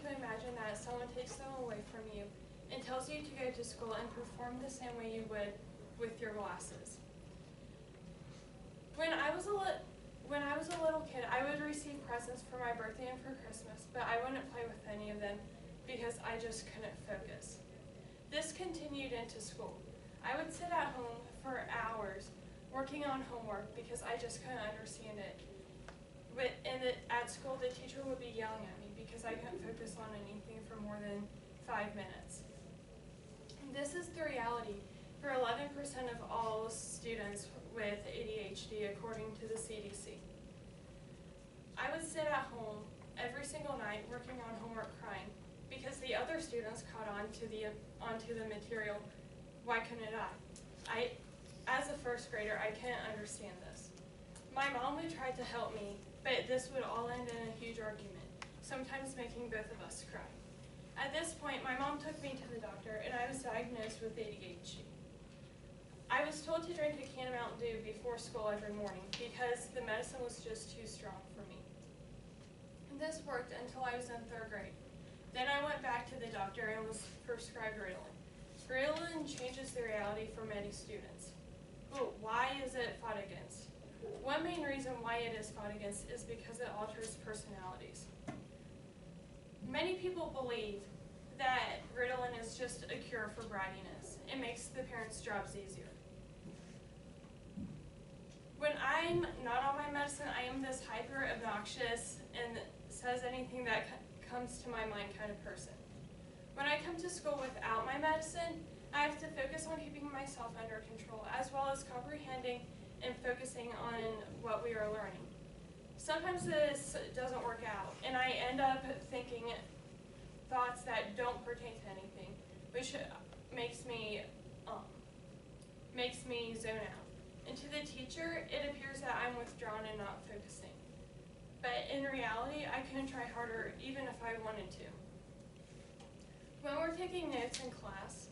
to imagine that someone takes them away from you and tells you to go to school and perform the same way you would with your glasses. When I was a little kid, I would receive presents for my birthday and for Christmas, but I wouldn't play with any of them because I just couldn't focus. This continued into school. I would sit at home for hours working on homework because I just couldn't understand it. At school, the teacher would be yelling at me because I couldn't focus on anything for more than 5 minutes. This is the reality for 11% of all students with ADHD, according to the CDC. I would sit at home every single night working on homework crying because the other students caught on to the material. Why couldn't I? As a first grader, I couldn't understand this. My mom would try to help me, but this would all end in a huge argument, sometimes making both of us cry. At this point, my mom took me to the doctor, and I was diagnosed with ADHD. I was told to drink a can of Mountain Dew before school every morning because the medicine was just too strong for me. And this worked until I was in 3rd grade. Then I went back to the doctor and was prescribed Ritalin. Ritalin changes the reality for many students. But why is it fought against? One main reason why it is fought against is because it alters personalities. Many people believe that Ritalin is just a cure for brattiness. It makes the parents' jobs easier. When I'm not on my medicine, I am this hyper obnoxious and says anything that comes to my mind kind of person. When I come to school without my medicine, I have to focus on keeping myself under control, as well as comprehending and focusing on what we are learning. Sometimes this doesn't work out, and I end up thinking thoughts that don't pertain to anything, which makes me zone out. And to the teacher, it appears that I'm withdrawn and not focusing. But in reality, I couldn't try harder even if I wanted to. When we're taking notes in class,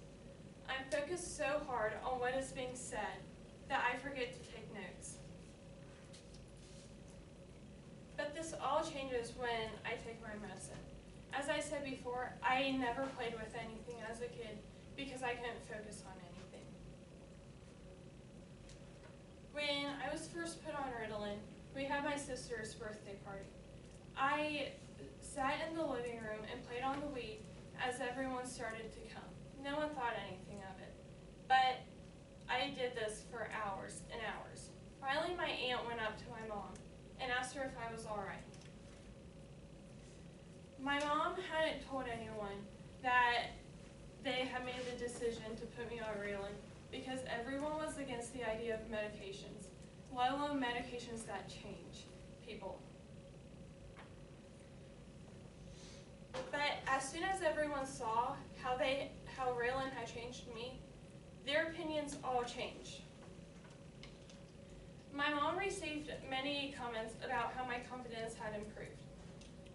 I'm focused so hard on what is being said that I forget to take notes. But this all changes when I take my medicine. As I said before, I never played with anything as a kid because I couldn't focus on anything. When I was first put on Ritalin, we had my sister's birthday party. I sat in the living room and played on the Wii as everyone started to come. No one thought anything of it, but I did this for hours and hours. Finally, my aunt went up to my mom and asked her if I was all right. My mom hadn't told anyone that they had made the decision to put me on Ritalin because everyone was against the idea of medications, let alone medications that change people. But as soon as everyone saw how Ritalin had changed me, their opinions all changed. My mom received many comments about how my confidence had improved.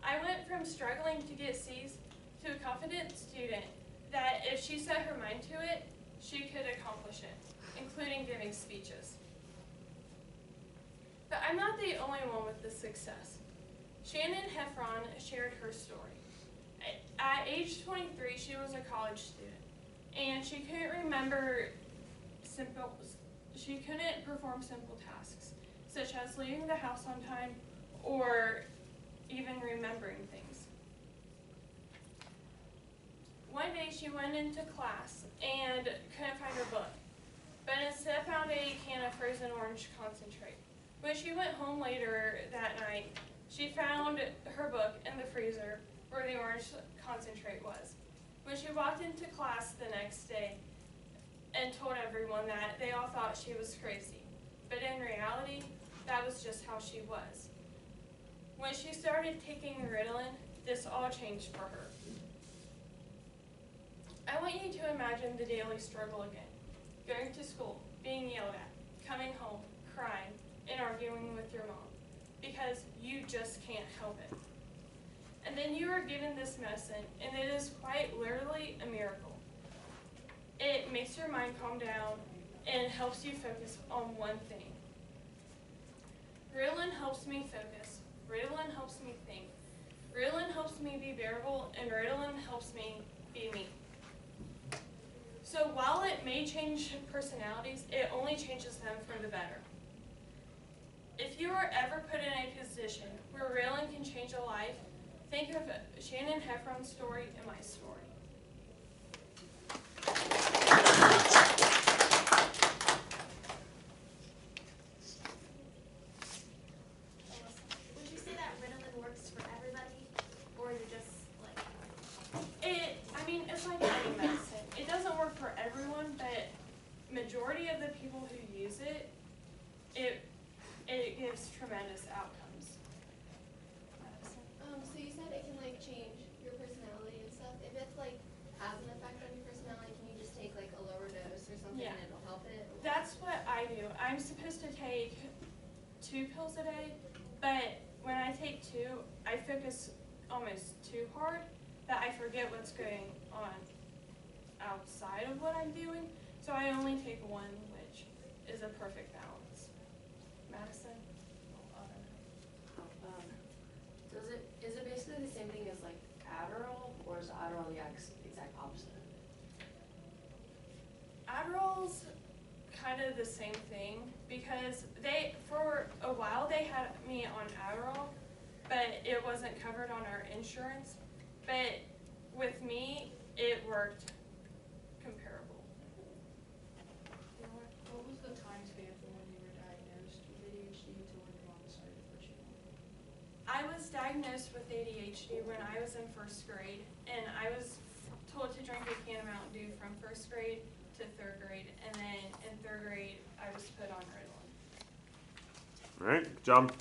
I went from struggling to get C's to a confident student that if she set her mind to it, she could accomplish it, including giving speeches. But I'm not the only one with this success. Shannon Heffron shared her story. At age 23, she was a college student, and she couldn't perform simple tasks, such as leaving the house on time or even remembering things. One day she went into class and couldn't find her book, but instead found a can of frozen orange concentrate. When she went home later that night, she found her book in the freezer where the orange concentrate was. When she walked into class the next day and told everyone that, they all thought she was crazy. But in reality, that was just how she was. When she started taking Ritalin, this all changed for her. I want you to imagine the daily struggle again. Going to school, being yelled at, coming home, crying, and arguing with your mom because you just can't help it. And then you are given this medicine, and it is quite literally a miracle. It makes your mind calm down and helps you focus on one thing. Ritalin helps me focus. Ritalin helps me think. Ritalin helps me be be bearable, and Ritalin helps me be me. So while it may change personalities, it only changes them for the better. If you are ever put in a position where Ritalin can change a life, think of Shannon Heffron's story and my story. Would you say that Ritalin works for everybody, or you're just like? It's like any medicine. It doesn't work for everyone, but majority of the people who use it, it gives tremendous outcomes. So you said it can like change your personality and stuff. If it's like has an effect on your personality, can you just take like a lower dose or something and it'll help it? Or That's what I do. I'm supposed to take 2 pills a day, but when I take 2, I focus almost too hard that I forget what's going on outside of what I'm doing. So I only take 1, which is a perfect balance. Madison? Is it basically the same thing as like Adderall, or is Adderall the exact opposite? Adderall's kind of the same thing because for a while they had me on Adderall, but it wasn't covered on our insurance. But with me, it worked comparable. What was the time span from when you were diagnosed with ADHD to when your mom decided to put you on? I was diagnosed with ADHD when I was in 1st grade, and I was told to drink a can of Mountain Dew from 1st grade to 3rd grade, and then in 3rd grade, I was put on Ritalin. All right, good job.